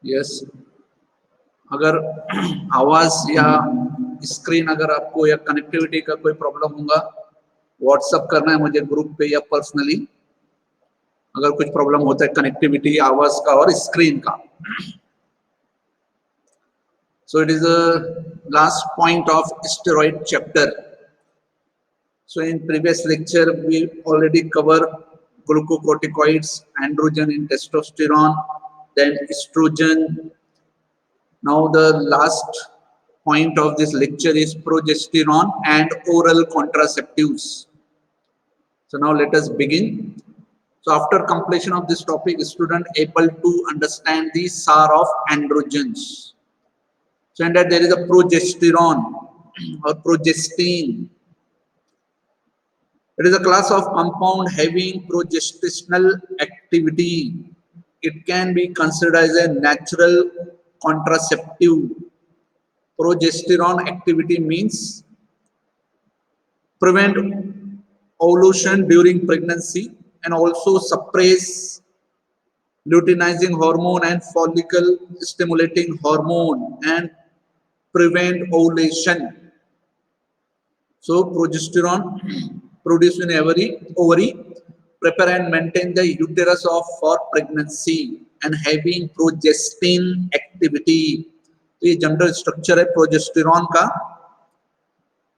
Yes, अगर आवाज या स्क्रीन अगर आपको या कनेक्टिविटी का कोई प्रॉब्लम होगा, व्हाट्सअप करना है मुझे ग्रुप पे या पर्सनली, अगर कुछ प्रॉब्लम होता है कनेक्टिविटी आवाज का और स्क्रीन का. So it is the last point of steroid chapter. So in previous lecture we already cover glucocorticoids, androgen and testosterone, then estrogen. Now the last point of this lecture is progesterone and oral contraceptives. So now let us begin. So after completion of this topic, student able to understand the SAR of androgens. So in that there is a progesterone or progestine. It is a class of compound having progestational activity. It can be considered as a natural contraceptive. Progesterone activity means prevent ovulation during pregnancy and also suppress luteinizing hormone and follicle stimulating hormone and prevent ovulation. So progesterone produced in ovary prepare and maintain the uterus of for pregnancy and having progestin activity. तो ये general structure है progesterone का.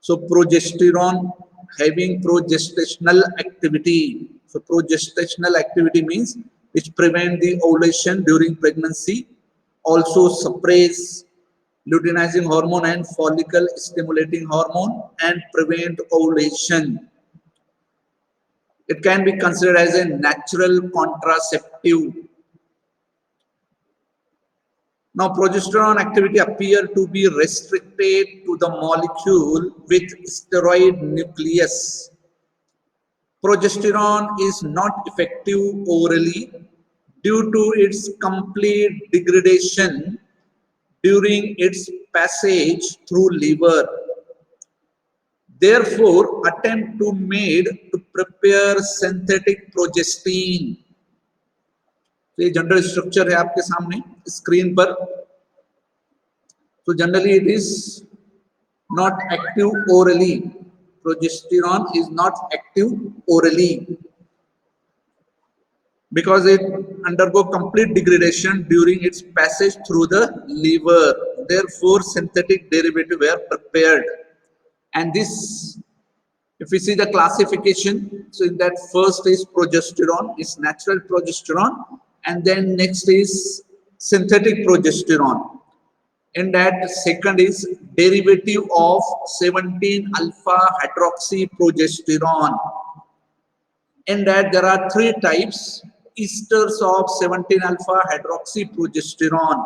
So progesterone having progestational activity. So progestational activity means which prevent the ovulation during pregnancy, also suppress luteinizing hormone and follicle stimulating hormone and prevent ovulation. It can be considered as a natural contraceptive. Now, progesterone activity appear to be restricted to the molecule with steroid nucleus. Progesterone is not effective orally due to its complete degradation during its passage through liver. Therefore, attempt to made to prepare synthetic progestin. तो ये general structure है आपके सामने screen पर. So generally it is not active orally. Progesterone is not active orally because it undergo complete degradation during its passage through the liver. Therefore, synthetic derivatives were prepared. And this, if we see the classification, so in that first is progesterone, is natural progesterone, and then next is synthetic progesterone. In that second is derivative of 17 alpha hydroxyprogesterone. In that there are three types esters of 17 alpha hydroxyprogesterone.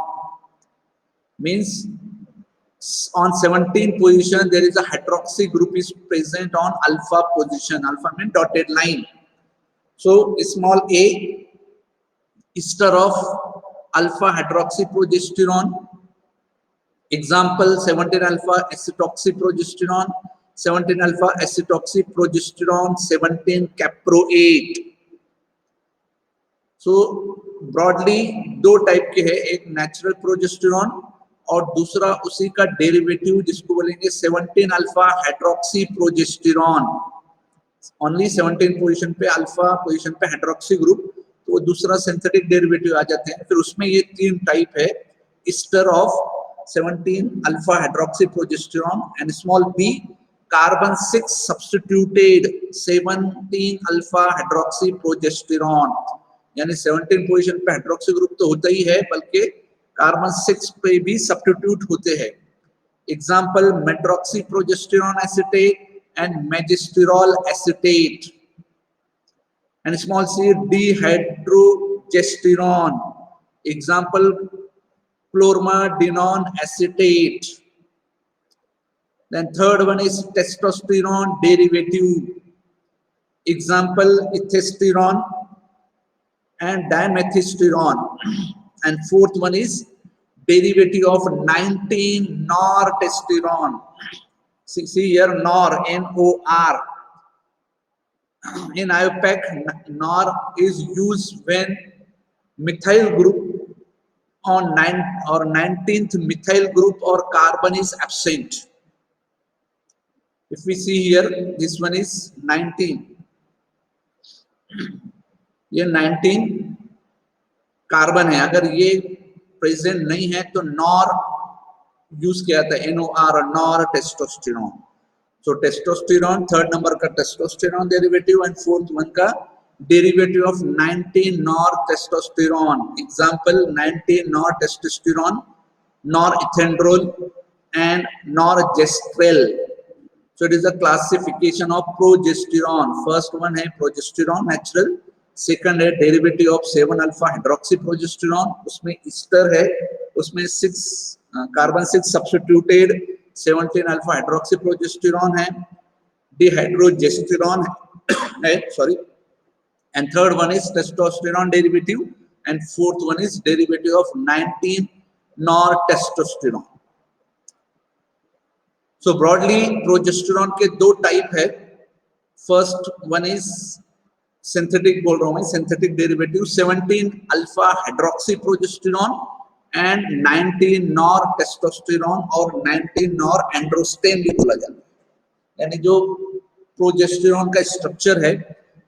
Means on 17 position there is a hydroxy group is present on alpha position. Alpha means dotted line. So small a ester of alpha hydroxyprogesterone. Example 17 alpha acetoxyprogesterone, 17 alpha acetoxyprogesterone, 17 caproate. So broadly दो type के हैं, एक natural progesterone और दूसरा उसी का derivative जिसको बोलेंगे 17 alpha hydroxy progesterone. Only 17 position पे अल्फा पोजीशन पे हाइड्रोक्सी ग्रुप, तो वो दूसरा सिंथेटिक डेरिवेटिव आ जाते हैं. फिर उसमें ये तीन टाइप है ester of 17 alpha hydroxyprogesterone and small b carbon 6 substituted 17 alpha hydroxyprogesterone. यानी 17 पोजीशन पे हाइड्रोक्सी ग्रुप तो होता ही है बल्कि कार्बन 6 पे भी सब्स्टिट्यूट होते हैं. Example medroxyprogesterone acetate and megestrol acetate and small c dehydrogesterone. Example chlormadienone acetate. Then third one is testosterone derivative. Example ethisterone and dimethisterone. And fourth one is derivative of 19 nortesterone. See here nor, N-O-R. In IUPAC, nor is used when methyl group on 9 or 19th methyl group or carbon is absent. If we see here, this one is 19. ये 19 carbon है, अगर ये present नहीं है तो nor use किया था, NOR, nortestosterone. So testosterone third number का testosterone derivative and fourth one का derivative of 19 nortestosterone. Example 19 nortestosterone, norethandrolone and norgestrel. So it is a classification of progesterone. First one है progesterone natural, second है derivative of 7 alpha hydroxyprogesterone, उसमें ester है, उसमें 6 carbon 6 substituted 17 alpha hydroxyprogesterone है, dehydrogesterone है, sorry, and third one is testosterone derivative and fourth one is derivative of 19 nortestosterone. So broadly progesterone के दो type है. First one is synthetic, बोल रहा हूं मैं, synthetic derivative 17 alpha hydroxy progesterone and 19 nor testosterone और 19 nor एंड्रोस्टेन भी बोला जाता है. यानी जो प्रोजेस्टेरॉन का स्ट्रक्चर है,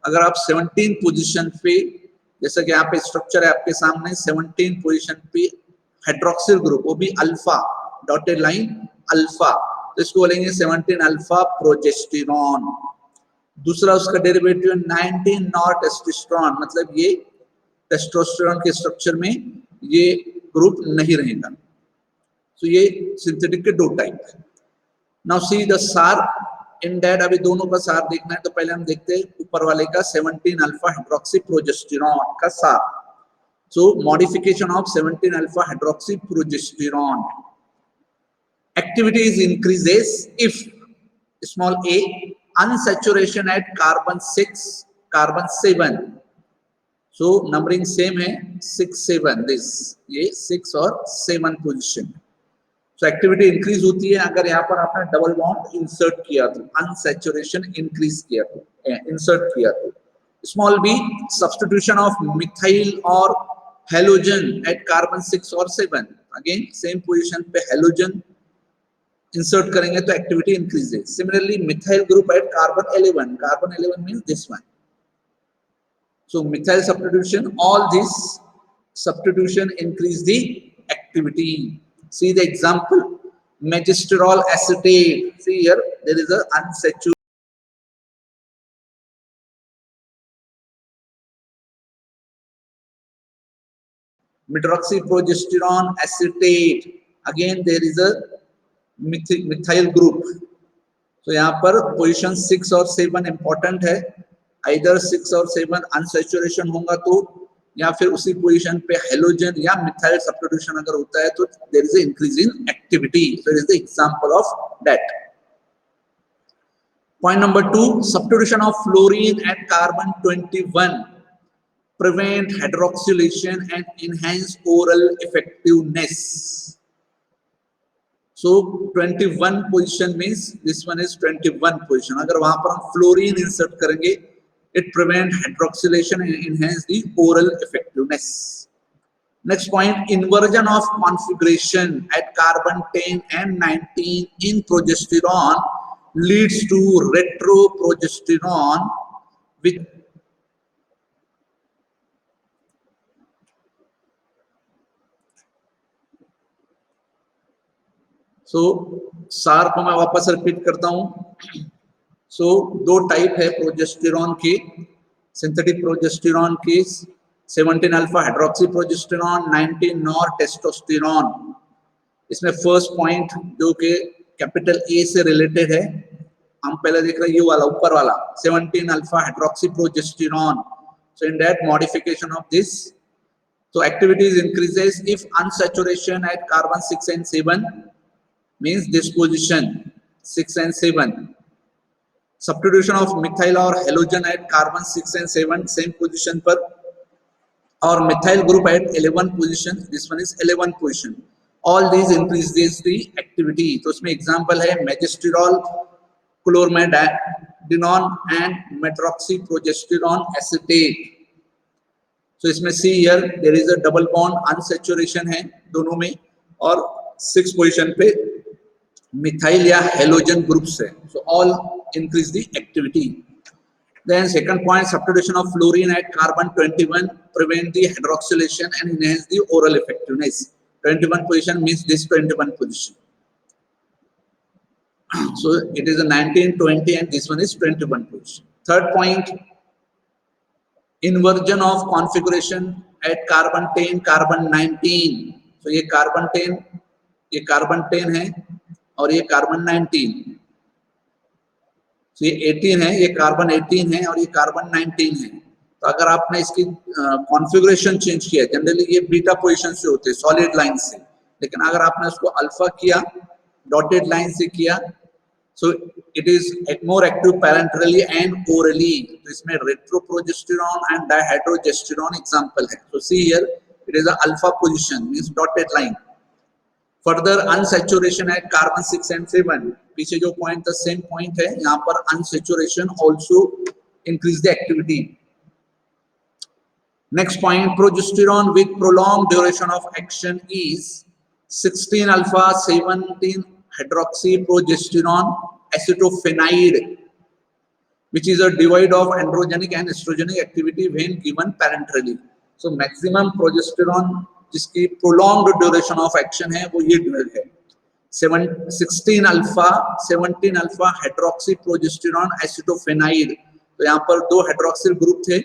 अगर आप 17 पोजीशन पे, जैसा कि यहाँ पे स्ट्रक्चर है आपके सामने, 17 पोजीशन पे हाइड्रोक्सिल ग्रुप, वो भी अल्फा, डॉटेड लाइन अल्फा, तो इसको बोलेंगे 17 अल्फा प्रोजेस्टेरॉन. दूसरा उसका डेरिवेटिव 19 नॉर टेस्टोस्टेरॉन, मतलब ये टेस्टोस्टेरॉन के स्ट्रक्चर में ये ग्रुप नहीं रहेगा. तो ये सिंथेटिक के दो टाइप है. नाउ सी द सार इन दैट. अभी दोनों का सार देखना है तो पहले हम देखते हैं ऊपर वाले का 17 अल्फा हाइड्रोक्सी प्रोजेस्टेरॉन का सार. So modification of 17 alpha hydroxy progesterone. Activity is increases if small a unsaturation at carbon 6, carbon 7. So numbering same है 6 7, this ये 6 और 7 पोजीशन. So activity increase होती है अगर यहाँ पर आपने डबल बॉन्ड इंसर्ट किया तो, अनसैचुरेशन इंक्रीज किया तो, इंसर्ट किया तो. Small b substitution of methyl or halogen at carbon 6 or 7. Again same position पे halogen इंसर्ट करेंगे तो activity increases. Similarly methyl group at carbon 11, carbon 11 means this one. So methyl substitution, all this substitution increase the activity. See the example megestrol acetate. See here there is a unsaturated medroxyprogesterone acetate. Again there is a methyl group. तो यहाँ पर position 6 और 7 important है. Either 6 और 7 unsaturation होगा तो, या फिर उसी पोजीशन पे हेलोजन या मिथाइल सब्स्टिट्यूशन अगर होता है तो there is a increase in activity. So it is the example of that. Point number 2, substitution of fluorine at carbon 21 prevent hydroxylation and enhance oral effectiveness. So 21 position means this one is 21 position. अगर वहां पर हम fluorine insert करेंगे, it prevent hydroxylation and enhance the oral effectiveness. Next point, inversion of configuration at carbon 10 and 19 in progesterone leads to retroprogesterone, which सार को मैं वापस repeat करता हूं. दो टाइप है प्रोजेस्टेरॉन की, सिंथेटिक प्रोजेस्टेरॉन की 17 alpha hydroxy progesterone, 19 nor testosterone. इसमें फर्स्ट पॉइंट जो कि कैपिटल ए से रिलेटेड है, हम पहले देख रहे हैं ये वाला ऊपर वाला 17 alpha hydroxy progesterone. So in that modification of this, so activities increases if unsaturation at carbon 6 and 7 means this position 6 and 7. Substitution of methyl or halogen at carbon 6 and 7 same position पर, और methyl group at 11 position, this one is 11 position. All these increases the activity. तो उसमें example है megestrol, chlormethanol and medroxyprogesterone acetate. So इसमें see here there is a double bond unsaturation है दोनों में, और 6 पोजीशन पे मिथाइल या हेलोजन ग्रुप्स है. So all increase the activity. Then second point, substitution of fluorine at carbon 21 prevent the hydroxylation and enhance the oral effectiveness. 21 position means this 21 position. So it is a 19, 20 and this one is 21 position. Third point, inversion of configuration at carbon 10, carbon 19. So ये carbon 10 है और ये carbon 19. तो ये 18 है, ये carbon 18 है और ये कार्बन 19 है. तो अगर आपने इसकी कॉन्फ़िगरेशन चेंज किया, जनरली ये बीटा पोजीशन से होते हैं सॉलिड लाइन से, लेकिन अगर आपने उसको अल्फा किया, डॉटेड लाइन से किया, so it is more active parenterally and orally. तो इसमें रेट्रोप्रोजेस्टेरॉन एंड डायहाइड्रोजेस्टेरॉन एग्जांपल है. So see here it is a alpha position means dotted line. Further unsaturation at carbon 6 and 7. पीछे जो point था same point है, यहाँ पर unsaturation also increase the activity. Next point, progesterone with prolong duration of action is 16 alpha 17 hydroxy progesterone acetophenide which is a divide of androgenic and estrogenic activity when given parenterally. So maximum progesterone जिसकी prolonged duration of action है वो ये drug है. 16 alpha hydroxy progesterone एसिटोफेनाइड. तो यहाँ पर 2 hydroxyl group थे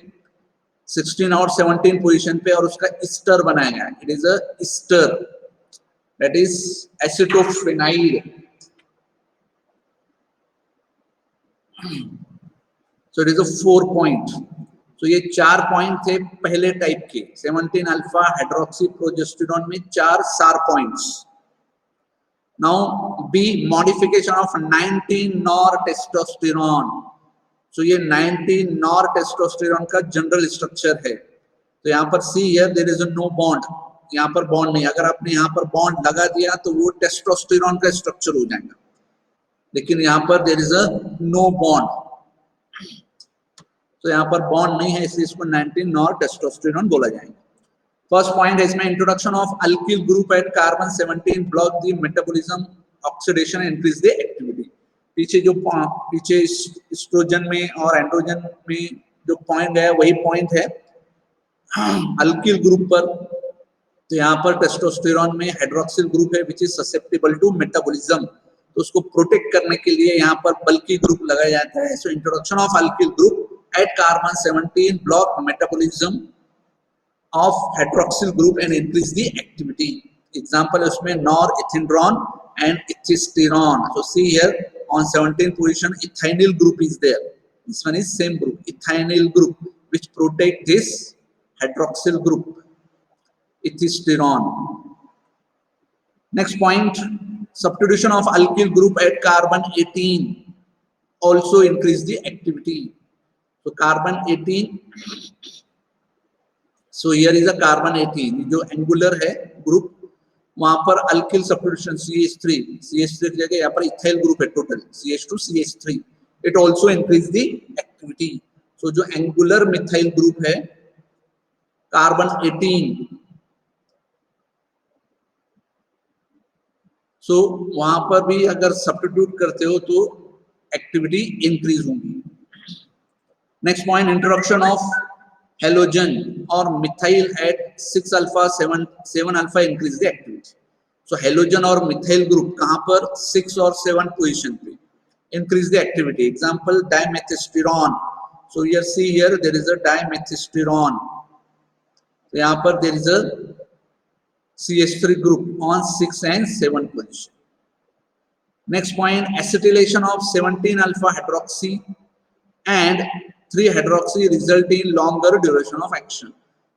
16 और 17 पोजीशन पे और उसका ईस्टर बनाया गया. It is a ester that is acetophenide. So it is a 4 point. तो ये 4 पॉइंट थे पहले टाइप के. 17 अल्फा हाइड्रोक्सी प्रोजेस्टेरॉन में 4 सार points. Now B, modification of 19 nortestosterone. So ये 19 नॉर टेस्टोस्टेरॉन का जनरल स्ट्रक्चर है. तो यहाँ पर see here there is no bond. यहाँ पर बॉन्ड नहीं. अगर आपने यहाँ पर बॉन्ड लगा दिया तो वो टेस्टोस्टेरॉन का स्ट्रक्चर हो जाएगा, लेकिन यहाँ पर there is a no bond. तो यहाँ पर बॉन्ड नहीं है, इसलिए इसको 19 नॉर टेस्टोस्टेरॉन बोला जाएगा. फर्स्ट पॉइंट है इसमें introduction of alkyl group at carbon 17 block the metabolism oxidation increase the activity. पीछे एस्ट्रोजन में और एंड्रोजन में जो पॉइंट है वही पॉइंट है अल्किल ग्रुप पर. तो यहाँ पर टेस्टोस्टेरॉन में हाइड्रोक्सिल ग्रुप है which is susceptible to metabolism. तो उसको प्रोटेक्ट करने के लिए यहाँ पर बल्कि ग्रुप लगाया जाता है. So introduction of alkyl group at carbon 17 block metabolism of hydroxyl group and increase the activity. Example उसमें norethindrone and ethisterone. So see here on 17 position ethinyl group is there. This one is same group, ethinyl group, which protect this hydroxyl group, ethisterone. Next point, substitution of alkyl group at carbon 18 also increase the activity. तो carbon 18, so here is a carbon 18 जो angular है group, वहां पर alkyl substitution CH3 की जगह यहाँ पर ethyl group है total CH2 CH3. It also increase the activity. So जो एंगुलर मिथाइल ग्रुप है कार्बन 18, सो वहां पर भी अगर सब्स्टिट्यूट करते हो तो एक्टिविटी इंक्रीज होगी. Next point, introduction of halogen or methyl at 6 alpha 7 alpha increase the activity. So halogen और methyl group कहाँ पर 6 और 7 position पे increase the activity. Example dimethysterone. So here see here there is a dimethysterone. तो यहाँ पर there is a CH3 group on 6 and 7 position. Next point, acetylation of 17 alpha hydroxy and 3 hydroxy result in longer duration of action.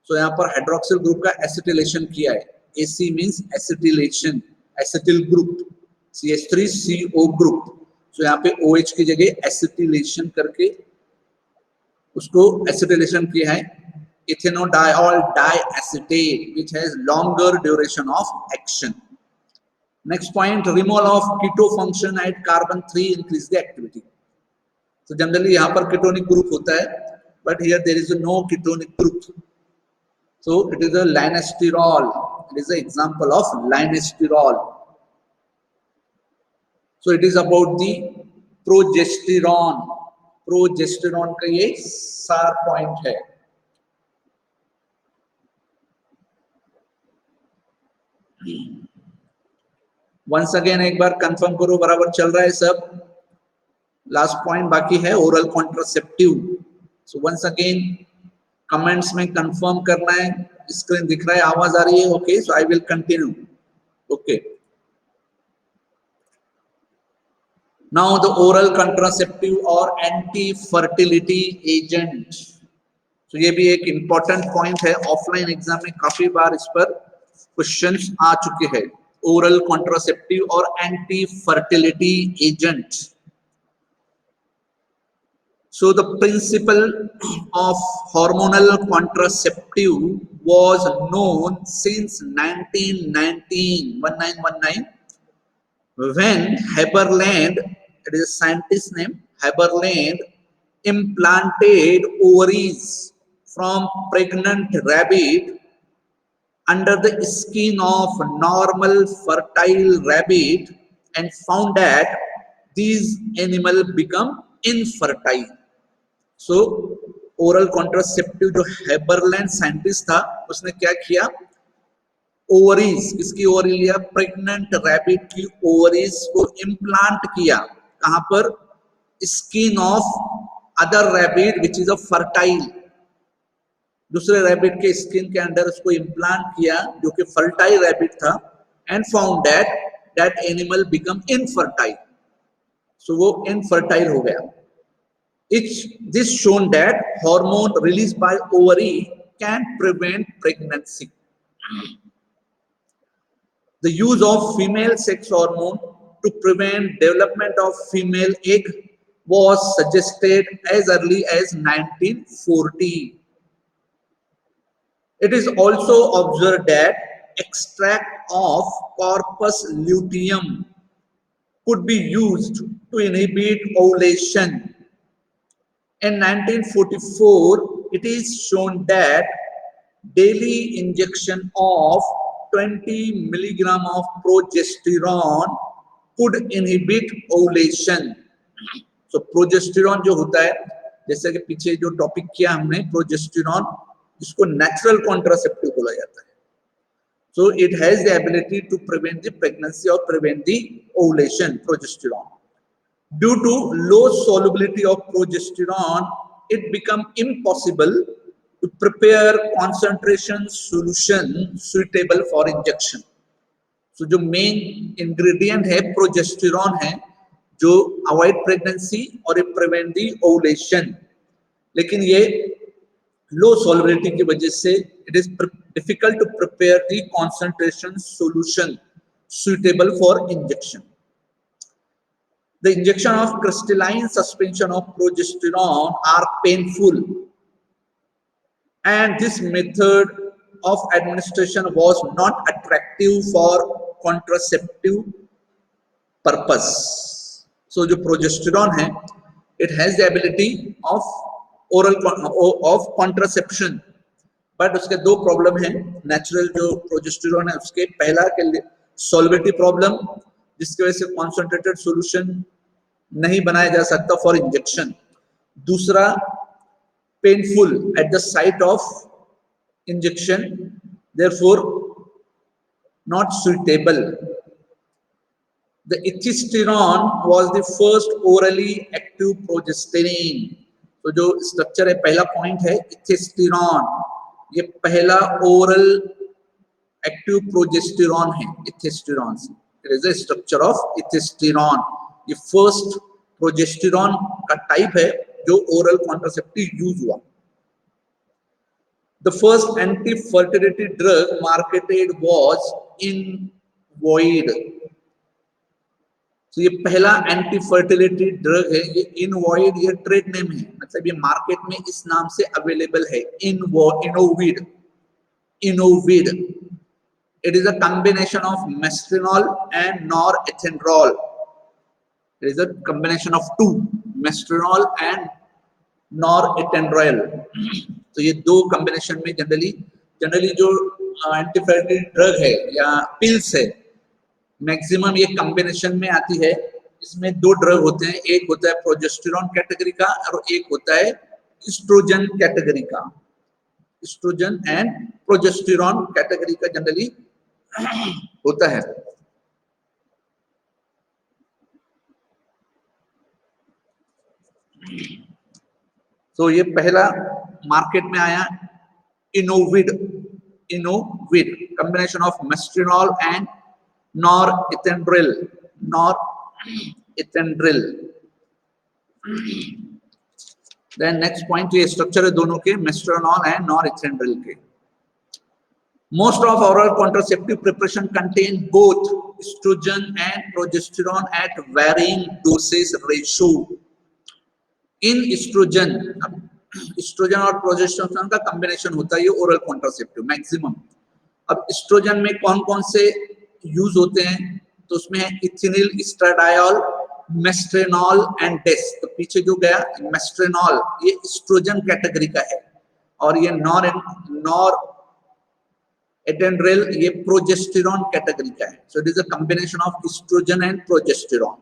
So यहाँ पर hydroxyl group का acetylation किया है. AC means acetylation, acetyl group, CH3CO group. So यहाँ पे OH की जगह acetylation करके उसको एसिटिलेशन किया है. इथेनोडाइल डाइएसिटेट which has longer duration of action. Next point, removal of keto function at carbon 3 increase the activity. तो जनरली यहाँ पर कीटोनिक ग्रुप होता है, but here there is no ketonic group. So it is a linesterol. It is an example of linesterol. So it is about the progesterone. Progesterone का ये सार point है. Once again एक बार confirm करो बराबर चल रहा है सब. लास्ट पॉइंट बाकी है oral contraceptive. So once again comments में कंफर्म करना है. स्क्रीन दिख रहा है, आवाज आ रही है? Okay, so I will continue. Okay, now the oral contraceptive or anti fertility agent. तो ये भी एक इंपॉर्टेंट पॉइंट है. ऑफलाइन एग्जाम में काफी बार इस पर क्वेश्चंस आ चुके हैं. ओरल कॉन्ट्रासेप्टिव और anti fertility agent. So the principle of hormonal contraceptive was known since 1919, when Haberland, it is a scientist name, Haberland, implanted ovaries from pregnant rabbit under the skin of normal fertile rabbit and found that these animals become infertile. So oral contraceptive जो Haberlandt scientist था उसने क्या किया, ovaries, किसकी ovary लिया? Pregnant rabbit की ovaries को implant किया. कहां पर? Skin of other rabbit which is a fertile. दूसरे रैबिट के स्किन के अंदर उसको इम्प्लांट किया जो कि फर्टाइल रैबिट था. And found that animal become infertile. So वो इनफर्टाइल हो गया. This shown that hormone released by ovary can prevent pregnancy. The use of female sex hormone to prevent development of female egg was suggested as early as 1940. It is also observed that extract of corpus luteum could be used to inhibit ovulation. In 1944, it is shown that daily injection of 20 milligram of progesterone could inhibit ovulation. So progesterone जो होता है, जैसे कि पीछे जो topic किया हमने progesterone, इसको नेचुरल कॉन्ट्रासेप्टिव बोला जाता है. So it has the ability to prevent the pregnancy or prevent the ovulation, progesterone. Due to low solubility of progesterone, it becomes impossible to prepare concentration solution suitable for injection. So जो main ingredient है progesterone है, जो avoid pregnancy और prevent the ovulation. लेकिन ये low solubility की वजह से it is difficult to prepare the concentration solution suitable for injection. The injection of crystalline suspension of progesterone are painful, and this method of administration was not attractive for contraceptive purpose. So जो progesterone है, it has the ability of of contraception, but उसके दो problem है. Natural जो progesterone है उसके पहला के सॉल्युबिलिटी प्रॉब्लम, जिसकी वजह से कॉन्सेंट्रेटेड सॉल्यूशन नहीं बनाया जा सकता फॉर इंजेक्शन. दूसरा painful at the site of injection, therefore not suitable. The ethisterone was the first orally active progestin. तो जो स्ट्रक्चर है, पहला पॉइंट है एथिस्टेरॉन, ये पहला ओरल एक्टिव प्रोजेस्टेरॉन है. Ethisterone it is the structure of ethisterone. ये फर्स्ट प्रोजेस्टेरॉन का टाइप है जो ओरल कॉन्ट्रासेप्टिव यूज हुआ. The first anti fertility drug marketed was Enovid. तो ये पहला एंटी फर्टिलिटी ड्रग है. ये इनवॉइड, ये ट्रेड नेम है, मतलब ये मार्केट में इस नाम से अवेलेबल है. इनोविड. It is a combination of mestrinol and norethindrol. It is a combination of two, mestrinol and norethindrol. तो ये दो कॉम्बिनेशन में जनरली जनरली जो एंटीफर्टिलिटी ड्रग है या पिल्स है, मैक्सिमम ये कॉम्बिनेशन में आती है। इसमें दो ड्रग होते हैं, एक होता है प्रोजेस्टेरॉन कैटेगरी का और एक होता है एस्ट्रोजन कैटेगरी का। एस्ट्रोजन एंड प्रोजेस्टेरॉन कैटेगरी का जनरली होता है। तो ये पहला मार्केट में आया Enovid. Enovid combination of mestranol and norethynodrel. Norethynodrel. Then next point, ये स्ट्रक्चर है दोनों के, मेस्ट्रिनॉल एंड नॉरइथेंड्रिल के। Most of oral contraceptive preparation contain both estrogen and progesterone at varying dosage ratio. In estrogen, estrogen और progesterone का combination होता है ये ओरल कॉन्ट्रासेप्टिव मैक्सिमम। अब एस्ट्रोजन में कौन कौन से यूज होते हैं, तो उसमें है इथिनिल, एस्ट्राडायोल, मेस्ट्रेनॉल एंड डेस। तो पीछे जो गया मेस्ट्रेनॉल ये एस्ट्रोजन कैटेगरी का है और ये नॉरइथेंड्रिल ये प्रोजेस्टेरॉन कैटेगरी का है। So it is a combination of estrogen and progesterone.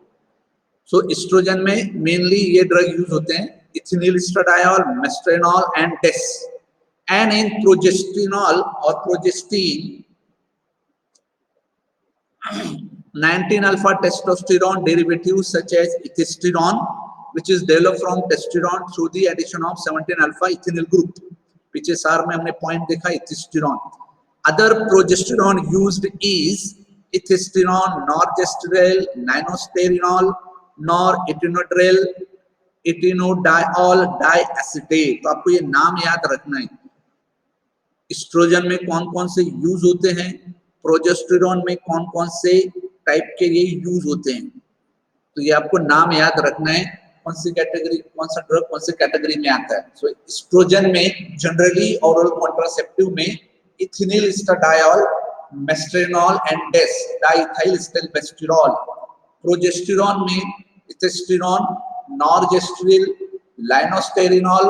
So estrogen में मेनली ये ड्रग यूज होते हैं, ethinyl estradiol, mestranol and DES. And in progesterone और progestin 19 alpha testosterone derivatives such as testosterone, which is developed from testosterone through the addition of 17 alpha ethinyl group. पीछे सार में हमने point देखा testosterone. Other progesterone used is testosterone, norgestrel, ninosterenol, norethinyl, etinodiol diacetate. तो आपको ये नाम याद रखना है। एस्ट्रोजन में कौन कौन से यूज होते हैं, प्रोजेस्टेरॉन में कौन कौन से टाइप के ये यूज होते हैं, तो ये आपको नाम याद रखना है, कौन सी कैटेगरी, कौन सा ड्रग कौन सी कैटेगरी में आता है। सो एस्ट्रोजन में जनरली ओरल कॉन्ट्रासेप्टिव में ethinyl estradiol, mestranol and DES diethylstilbestrol. Progesterone में testosterone, norgestrel, lynestrenol,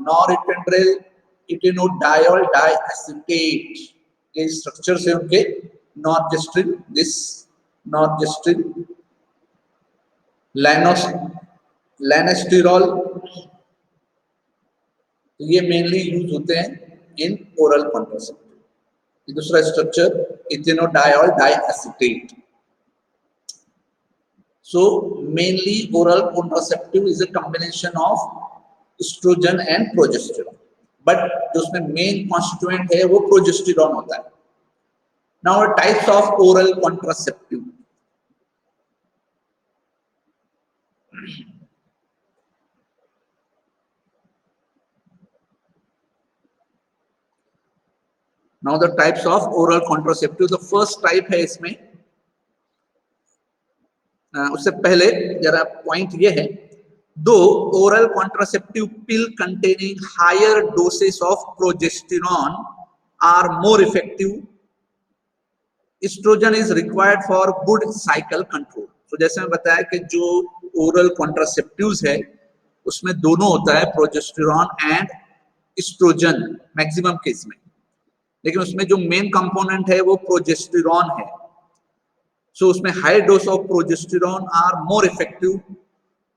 norethynodrel, ethynodiol diacetate. ये स्ट्रक्चर से उनके नॉरजेस्ट्रिल, दिस नॉरजेस्ट्रिल, लाइनोस्टेरॉल, ये मेनली यूज होते हैं इन ओरल कॉन्ट्रासेप्टिव। दूसरा structure ethynodiol diacetate. So mainly oral contraceptive is a combination of estrogen and progesterone, but जो उसमें मेन कॉन्स्टिट्यूएंट है वो प्रोजेस्टेरॉन होता है। Now types of oral contraceptive. Now the types of oral contraceptive, the first type है इसमें, उससे पहले जरा पॉइंट ये है, दो oral contraceptive pill containing higher doses of progesterone are more effective, estrogen is required for good cycle control. तो जैसे मैं बताया कि जो ओरल कॉन्ट्रासेप्टिव्स है उसमें दोनों होता है, progesterone and estrogen maximum case में, लेकिन उसमें जो मेन कंपोनेंट है वो प्रोजेस्टेरॉन है। सो उसमें high dose of progesterone are more effective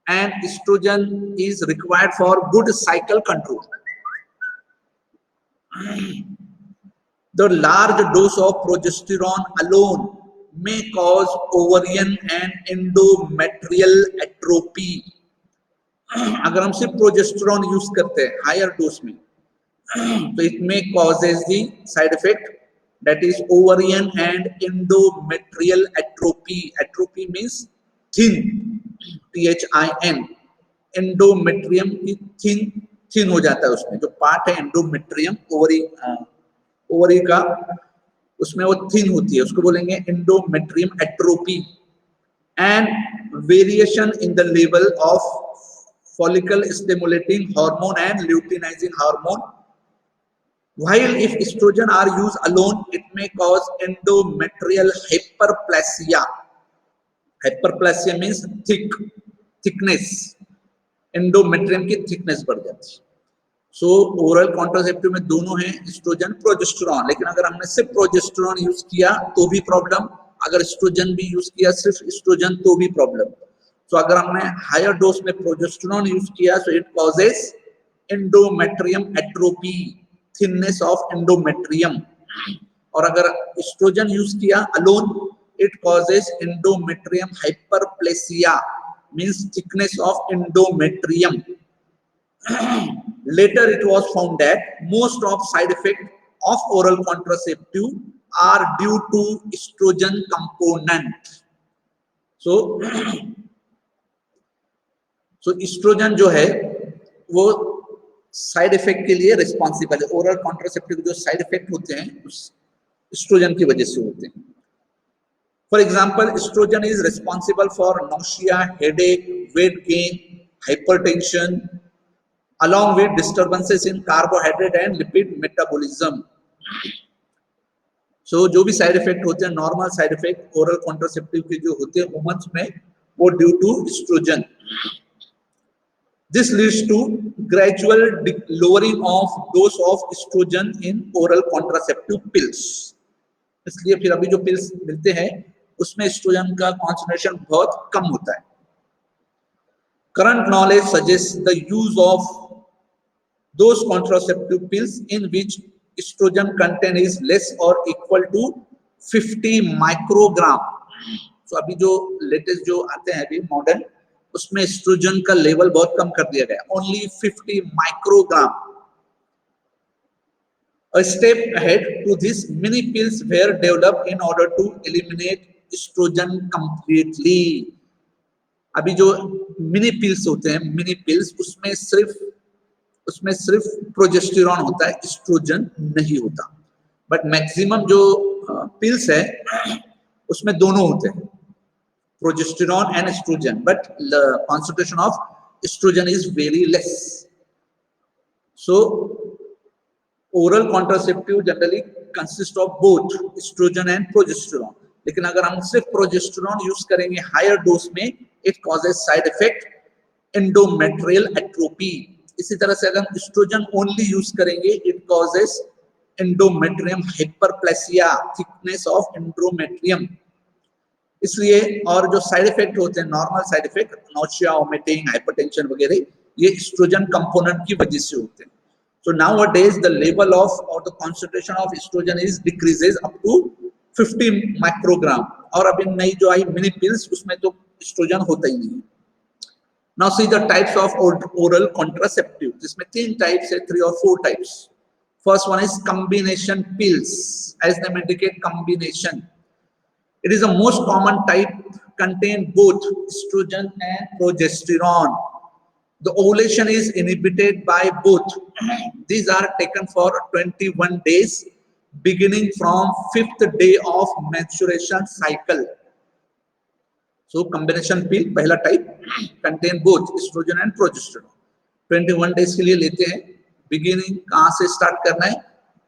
and estrogen is required for good cycle control. The large dose of progesterone alone may cause ovarian and endometrial atrophy. अगर हम सिर्फ progesterone use करते हैं higher dose में, तो it may causes the side effect that is ovarian and endometrial atrophy. Atrophy means thin, THIN. endometrium की thin हो जाता है, उसमें जो पार्ट है endometrium ओवरी का, उसमें वो थिन होती है, उसको बोलेंगे endometrium atrophy. And variation in the level of follicle stimulating hormone and luteinizing hormone. While if estrogen are used alone it may cause endometrial hyperplasia. Hyperplasia means thickness, endometrium की thickness बढ़ जाती है। सो oral contraceptive में दोनों हैं, oestrogen progesterone. लेकिन अगर हमने सिर्फ प्रोजेस्टेरॉन यूज किया तो भी प्रॉब्लम, अगर एस्ट्रोजन भी यूज किया सिर्फ एस्ट्रोजन तो भी प्रॉब्लम। तो अगर हमने हायर डोज में प्रोजेस्टेरॉन यूज किया so it causes endometrium atrophy, thinness of endometrium. और अगर एस्ट्रोजन यूज किया alone, it causes endometrium hyperplasia, means thickness of endometrium. Later, it was found that most of side effects of oral contraceptive are due to estrogen component. So, estrogen जो है वो side effect के लिए responsible है। Oral contraceptive जो side effect होते हैं उस एस्ट्रोजन की वजह से होते हैं। For example, estrogen is responsible for nausea, headache, weight gain, hypertension, along with disturbances in carbohydrate and lipid metabolism. So जो भी साइड इफेक्ट होते हैं, normal side effect oral contraceptive के जो होते हैं वुमेन्स में, वो due to estrogen. This leads to gradual lowering of dose of estrogen in oral contraceptive pills. इसलिए फिर अभी जो पिल्स मिलते हैं उसमें एस्ट्रोजन का कॉन्सेंट्रेशन बहुत कम होता है। Current knowledge suggests the use of those contraceptive pills in which estrogen content is less or equal to 50 microgram. So अभी जो लेटेस्ट जो आते हैं अभी मॉडर्न, उसमें एस्ट्रोजन का लेवल बहुत कम कर दिया गया, only 50 microgram. A step ahead to this, many pills were developed in order to eliminate estrogen completely. अभी जो मिनी पिल्स होते हैं, मिनी पिल्स, उसमें सिर्फ प्रोजेस्टेरॉन होता है, एस्ट्रोजन नहीं होता। बट मैक्सिमम जो पिल्स है उसमें दोनों होते हैं, progesterone and estrogen, but concentration of estrogen is very less. So oral contraceptive generally consist of both estrogen and progesterone. लेकिन अगर हम सिर्फ प्रोजेस्टेरॉन यूज करेंगे हायर डोज में, it causes side effect endometrial atrophy. इसी तरह से अगर एस्ट्रोजन ओनली यूज करेंगे, it causes endometrium hyperplasia, thickness of endometrium. इसलिए और जो साइड इफेक्ट होते हैं, normal side effect, nausea, vomiting, hypertension वगैरह, ये एस्ट्रोजन कंपोनेंट की वजह से होते हैं। So nowadays the level of or the concentration of estrogen is decreases up to 50 microgram। और अभी नई जो आई मिनी पिल्स, उसमें तो एस्ट्रोजन होता ही नहीं है। Now see the types of oral contraceptive. जिसमें 3 types है, 3 or 4 types. First one is combination pills, as they indicate combination. It is the most common type, contain both estrogen and progesterone. The ovulation is inhibited by both. These are taken for 21 days, beginning from 5th day of menstruation cycle. So combination pill पहला type, contain both estrogen and progesterone. 21 days के लिए लेते हैं। Beginning कहाँ से start करना है?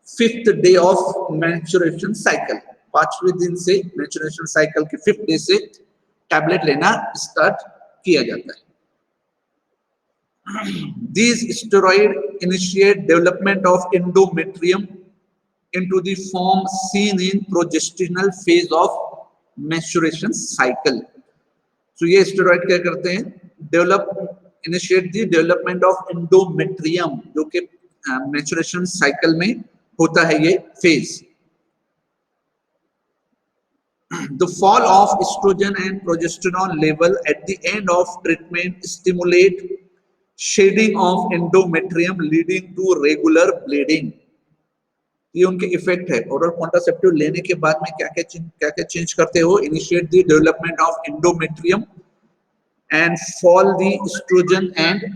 5th day of menstruation cycle, 5वें दिन से menstruation cycle के 5th day से टैबलेट लेना start किया जाता है। These steroids initiate development of endometrium into the form seen in progestational phase of menstruation cycle. So ये steroid क्या करते हैं? Initiate the development of endometrium, जो कि menstruation cycle में होता है ये phase. The fall of estrogen and progesterone level at the end of treatment stimulate shedding of endometrium leading to regular bleeding. ये उनके इफेक्ट है। ओरल कॉन्ट्रासेप्टिव लेने के बाद में क्या क्या चेंज करते हो? Initiate the development of endometrium and fall the estrogen and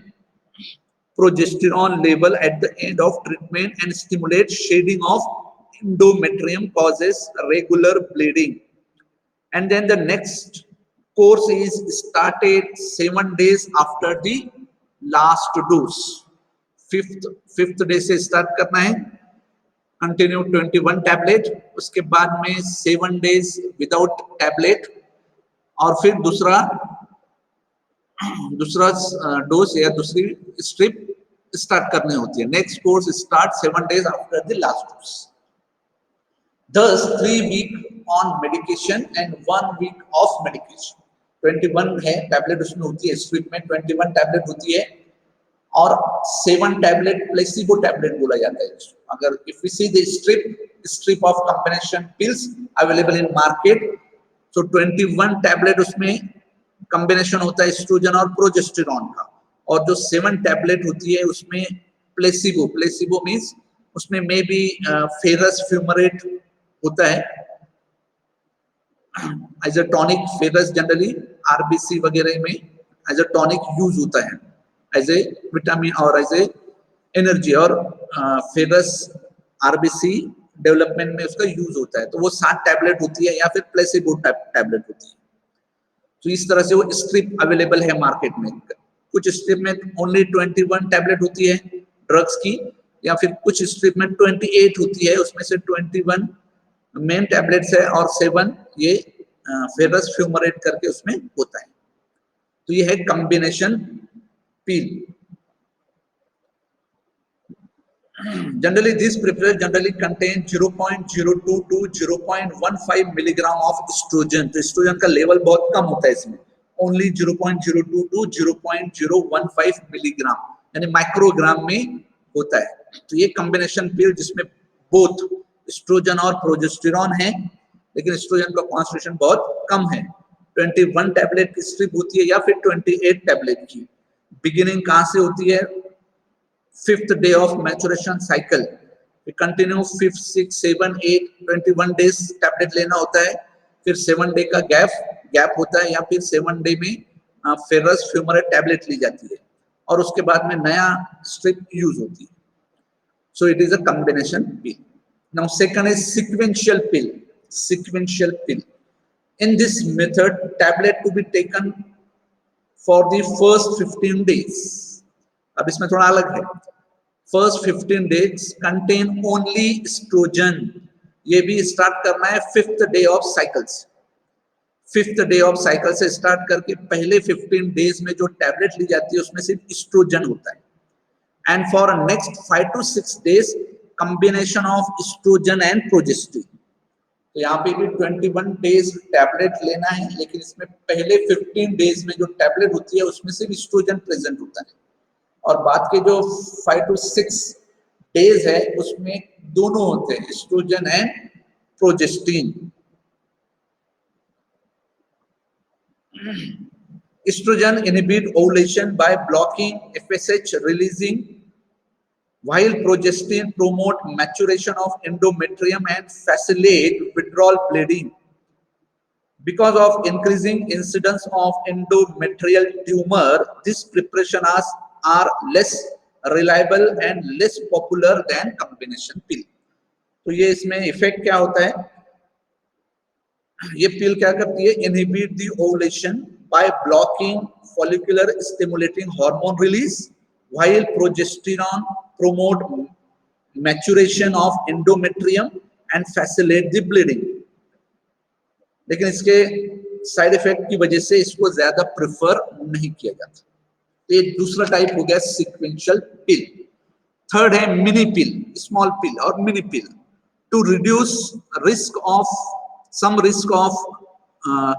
progesterone level at the end of treatment and stimulate shedding of endometrium, causes regular bleeding. And then the next course is started 7 days after the last dose. 5th day से start करना है, continue 21 tablet, उसके बाद में 7 days without tablet, और फिर दूसरा dose या दूसरी स्ट्रिप स्टार्ट करनी होती है. Next course start 7 days after the last dose. Thus 3 week on medication and 1 week off medication. 21 है टैबलेट उसमें होती है, स्ट्रिप में 21 टैबलेट होती है और 7 टैबलेट प्लेसिबो टैबलेट बोला जाता है. अगर if we see the strip of combination pills available in market, so 21 tablet उसमें कॉम्बिनेशन होता है एस्ट्रोजन और प्रोजेस्टेरॉन का, और जो 7 टैबलेट होती है उसमें प्लेसिबो मींस उसमें मे बी फेरस फ्यूमरेट होता है as a tonic. Ferrous generally RBC वगैरह में एज अ टॉनिक यूज होता है, एज ए विटामिन और एज ए एनर्जी, और फेरस आरबीसी डेवलपमेंट में उसका यूज होता है. तो वो 7 टैबलेट होती है या फिर प्लेसिबो टैबलेट होती है. तो इस तरह से वो स्ट्रिप अवेलेबल है मार्केट में. कुछ स्ट्रिप में ओनली 21 टैबलेट होती है ड्रग्स की, या फिर कुछ स्ट्रिप में 28 होती है, उसमें से 21 मेन टैबलेट्स है और 7 ये फेरस फ्यूमरेट करके उसमें होता है. तो ये है combination pill. Generally, this preparation generally contains 0.02 to 0.15 milligram of estrogen. तो estrogen का लेवल बहुत कम होता है इसमें, only 0.02 to 0.015 मिलीग्राम यानी माइक्रोग्राम में होता है. तो ये कॉम्बिनेशन पिल जिसमें बोथ एस्ट्रोजन और प्रोजेस्टेरॉन है, लेकिन एस्ट्रोजन का कॉन्सेंट्रेशन बहुत कम है. 21 टैबलेट की स्ट्रिप होती है या फिर 28 टैबलेट की. बिगिनिंग कहाँ से होती है? 5th day of maturation cycle. We continue 5th, 6th, 7th, 8th, 21 days tablet लेना होता है. फिर 7 डे का गैप होता है, या फिर 7 डे में फेरस फ्यूमरेट टैबलेट ली जाती है और उसके बाद में नया स्ट्रिप यूज होती है. So it is a combination pill. Now second is sequential pill. Sequential pill. In this method, tablet to be taken for the first 15 days. अब इसमें थोड़ा अलग है. First 15 days contain only estrogen. ये भी start करना है 5th day of cycles. 5th day of cycle से स्टार्ट करके पहले 15 days में जो टैबलेट ली जाती है उसमें सिर्फ एस्ट्रोजन होता है. And for next 5 to 6 days combination of estrogen and progesterone. तो यहाँ पे भी 21 days टैबलेट लेना है, लेकिन इसमें पहले 15 days में जो टैबलेट होती है उसमें सिर्फ एस्ट्रोजन प्रेजेंट होता है, और बाद के जो 5 to 6 days है उसमें दोनों होते हैं estrogen and progesterone. Estrogen inhibit ovulation by blocking FSH releasing, while progesterone promote maturation of endometrium and facilitate withdrawal bleeding. Because of increasing incidence of endometrial tumor, this preparation are less reliable and less popular than combination pill. तो ये इसमें effect क्या होता है? ये पिल क्या करती है? Inhibit the ovulation by blocking follicular stimulating hormone release, while progesterone promote maturation of endometrium and facilitate the bleeding. लेकिन इसके साइड इफेक्ट की वजह से इसको ज्यादा प्रेफर नहीं किया जाता. ये दूसरा टाइप हो गया सीक्वेंशियल पिल. थर्ड है मिनी पिल, स्मॉल पिल और mini pill. To reduce risk of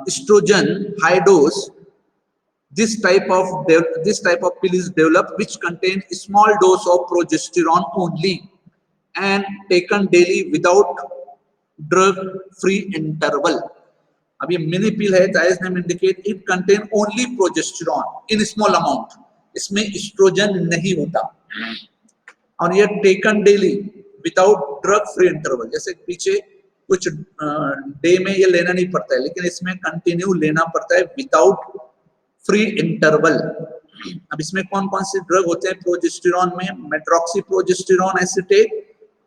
estrogen high dose, this type of pill is developed which contain a small dose of progesterone only and taken daily without drug free interval. अब ये mini पिल है, as name indicate, it contain only progesterone in small amount. इसमें oestrogen नहीं होता, और ये taken daily without drug free interval. जैसे पीछे कुछ डे में ये लेना नहीं पड़ता है, लेकिन इसमें कंटिन्यू लेना पड़ता है विदाउट फ्री इंटरवल. अब इसमें कौन कौन से ड्रग होते हैं प्रोजेस्टेरॉन में? मेट्रॉक्सीप्रोजेस्टेरॉन एसीटेट,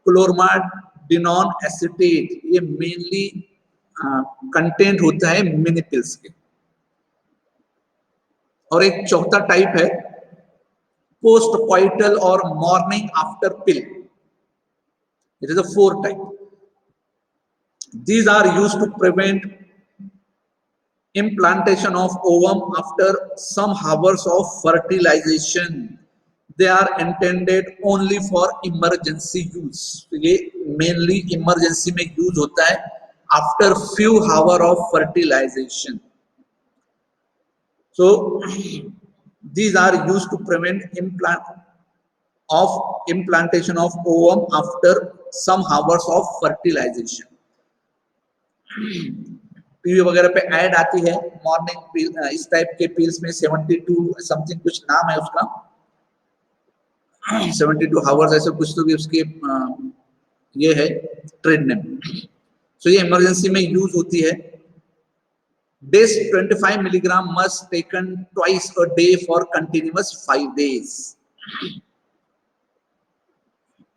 क्लोरमाडिनोन एसीटेट, ये मेनली कंटेंट होता है मिनी पिल्स के. और एक चौथा टाइप है पोस्ट कॉइटल और morning after pill. It is a 4th type. These are used to prevent implantation of ovum after some hours of fertilization. they are intended only for emergency use. तो ये mainly emergency में use होता है after few hour of fertilization. So these are used to prevent implantation of ovum after some hours of fertilization. TV वगैरह पे add आती है morning पिल, इस टाइप के पिल्स में 72 समथिंग कुछ नाम है उसका, 72 आवर्स ऐसे कुछ तो भी उसके ये है ट्रेड नेम. सो ये इमरजेंसी में यूज होती है. Days 25 milligram must taken twice a day for continuous 5 days.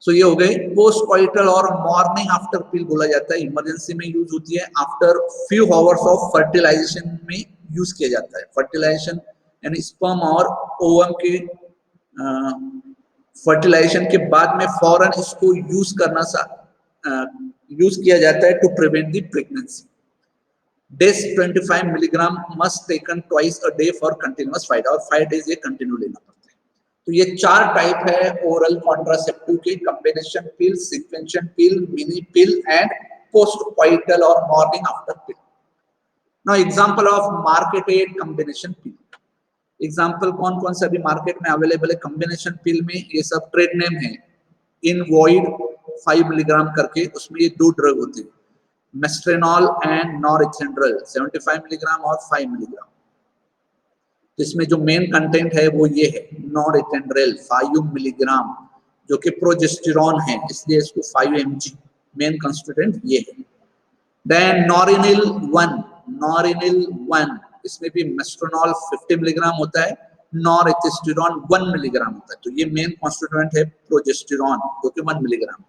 So ये हो गए पोस्ट कॉइटल और मॉर्निंग आफ्टर पिल बोला जाता है. इमरजेंसी में यूज होती है, after few hours of fertilization में यूज किया जाता है. फर्टिलाइजेशन यानी स्पर्म और ओवम के फर्टिलाइजेशन के बाद में फौरन इसको यूज करना यूज किया जाता है to prevent the pregnancy. Days 25 milligram must taken twice a day for continuous 5 और 5 days ये कंटिन्यू लेना पड़ता है. तो ये 4 टाइप है ओरल कॉन्ट्रासेप्टिव के, combination pill, sequential pill, mini pill and post coital और morning after pill. Now example of marketed combination pill. Example कौन कौन से अभी मार्केट में अवेलेबल है कॉम्बिनेशन पिल में, ये सब ट्रेड नेम है. इन वॉइड 5 मिलीग्राम करके, उसमें ये 2 ड्रग होते हैं, मेस्ट्रेनॉल एंड नॉरएथेंड्रल, 75 मिलीग्राम और 5 मिलीग्राम. इसमें जो मेन कंटेंट है वो ये है नॉरएथेंड्रल 5 मिलीग्राम, जो कि प्रोजेस्टेरॉन है, इसलिए इसको 5 mg मेन कंस्टिट्यूएंट ये है. देन नॉरिनिल 1, इसमें भी मेस्ट्रेनॉल 50 मिलीग्राम होता है, नॉरएथेस्टेरॉन 1 मिलीग्राम होता है. तो ये मेन कॉन्स्टिट्यूएंट है प्रोजेस्टेरॉन, जो कि 1 मिलीग्राम.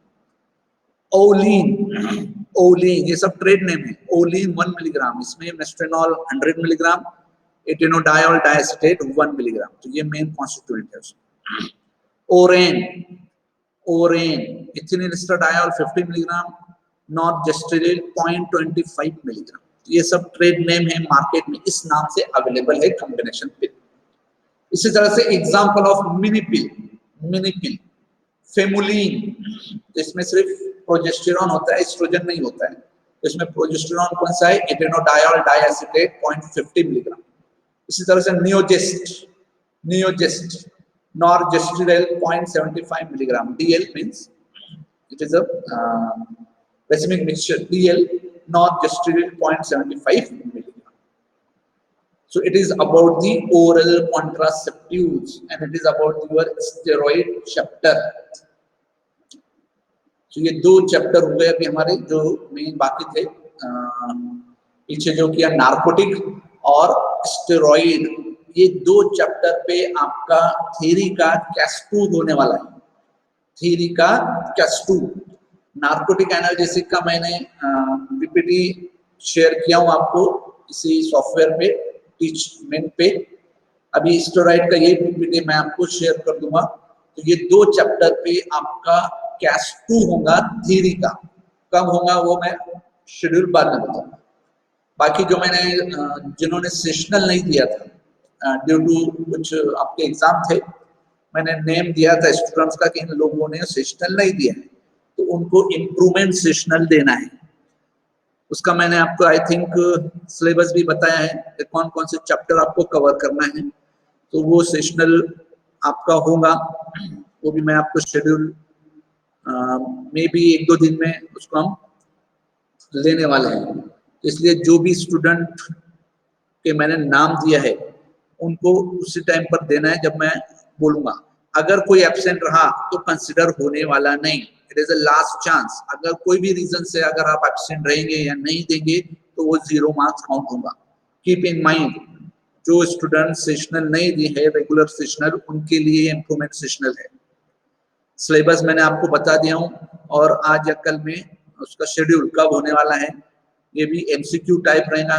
ओलिन ये सब ट्रेड नेम है. ओलिन 1 मिलीग्राम, इसमें मेस्ट्रेनॉल 100 मिलीग्राम, एटेनोडायोल डायएसिटेट 1 मिलीग्राम. तो ये मेन कॉन्स्टिट्यूएंट है उसमें. ओरेन ethylene estradiol 50 milligram, norgestrel 0.25 milligram. ये सब ट्रेड नेम है, मार्केट में इस नाम से अवेलेबल है कॉम्बिनेशन पिल. इसी तरह से एग्जांपल ऑफ मिनी पिल फेमुलिन, इसमें सिर्फ प्रोजेस्टेरॉन होता है, एस्ट्रोजन नहीं होता है. इसमें प्रोजेस्टेरॉन कौन सा है, एटेनोडायोल डायएसिटेट 0.50 मिलीग्राम. इसी तरह से नियोजेस्ट नॉर्जेस्टेरिल 0.75 milligram. DL means it is a racemic mixture. DL norgestrel 0.75 milligram. So it is about the oral contraceptives and it is about your steroid chapter. So ये 2 चैप्टर हुए अभी हमारे जो मेन बाकी थे. पीछे जो किया नार्कोटिक और स्टेरॉइड, ये 2 चैप्टर पे आपका थ्योरी का कैस 2 होने वाला है. थ्योरी का कैस 2. नार्कोटिक एनाल्जेसिक का मैंने पीपीटी शेयर किया हूँ आपको इसी सॉफ्टवेयर पे, टीचमेंट पे. अभी स्टेरॉइड का ये पीपीटी मैं आपको शेयर कर दूंगा. तो ये 2 चैप्टर पे आपका कैस 2 होगा थ्योरी का. कब होगा वो मैं शेड्यूल बाद में बताऊंगा. बाकी जो मैंने जिन्होंने सेशनल नहीं दिया था ड्यू टू कुछ आपके एग्जाम थे, मैंने नेम दिया था स्टूडेंट्स का कि इन लोगों ने सेशनल नहीं दिया है, तो उनको इम्प्रूवमेंट सेशनल देना है. उसका मैंने आपको आई थिंक सिलेबस भी बताया है कि कौन कौन से चैप्टर आपको कवर करना है. तो वो सेशनल आपका होगा, वो भी मैं आपको शेड्यूल मे बी 1-2 दिन में उसको हम लेने वाले हैं. इसलिए जो भी स्टूडेंट के मैंने नाम दिया है उनको उसी टाइम पर देना है जब मैं बोलूंगा. अगर कोई एब्सेंट रहा तो कंसिडर होने वाला नहीं. It is a last chance. अगर कोई भी रीजन से अगर आप एब्सेंट रहेंगे या नहीं देंगे तो वो 0 मार्क्स काउंट होगा. कीप इन माइंड, जो स्टूडेंट सेशनल नहीं दी है रेगुलर सेशनल, उनके लिए इम्प्रूवमेंट सेशनल है. सिलेबस मैंने आपको बता दिया हूँ और आज या कल में उसका शेड्यूल कब होने वाला है. ये भी MCQ टाइप रहेगा.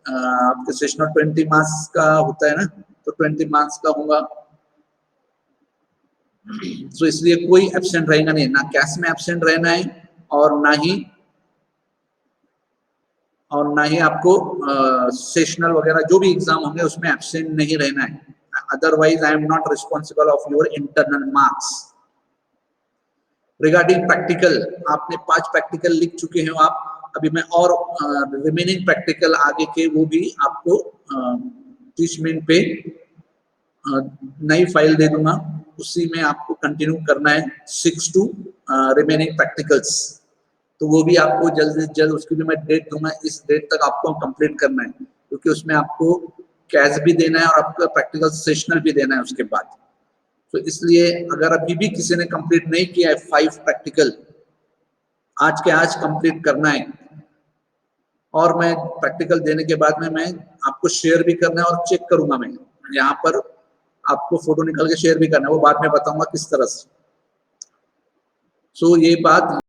आपके सेशनल 20 मार्क्स का होता है ना, तो 20 मार्क्स का होगा. तो इसलिए कोई एब्सेंट रहेगा नहीं, ना कैस में एब्सेंट रहना है और ना ही आपको सेशनल वगैरह जो भी एग्जाम होंगे उसमें एब्सेंट नहीं रहना है. otherwise I am not responsible of your internal marks. Regarding practical, आपने 5 प्रैक्टिकल लिख चुके हैं आप, अभी मैं और रिमेनिंग प्रैक्टिकल आगे के वो भी आपको 30 मिनट पे नई फाइल दे दूंगा, उसी में आपको कंटिन्यू करना है 6 टू रिमेनिंग प्रैक्टिकल्स। तो वो भी आपको जल्द से जल्द, उसकी भी मैं डेट दूंगा, इस डेट तक आपको कंप्लीट करना है, क्योंकि उसमें आपको कैश भी देना है और आपका प्रैक्टिकल सेशनल भी देना है उसके बाद। तो इसलिए अगर अभी भी किसी ने कंप्लीट नहीं किया है 5 प्रैक्टिकल, आज के आज कंप्लीट करना है। और मैं प्रैक्टिकल देने के बाद में मैं आपको शेयर भी करना है और चेक करूंगा, मैं यहाँ पर आपको फोटो निकाल के शेयर भी करना है, वो बाद में बताऊंगा किस तरह से। सो ये बात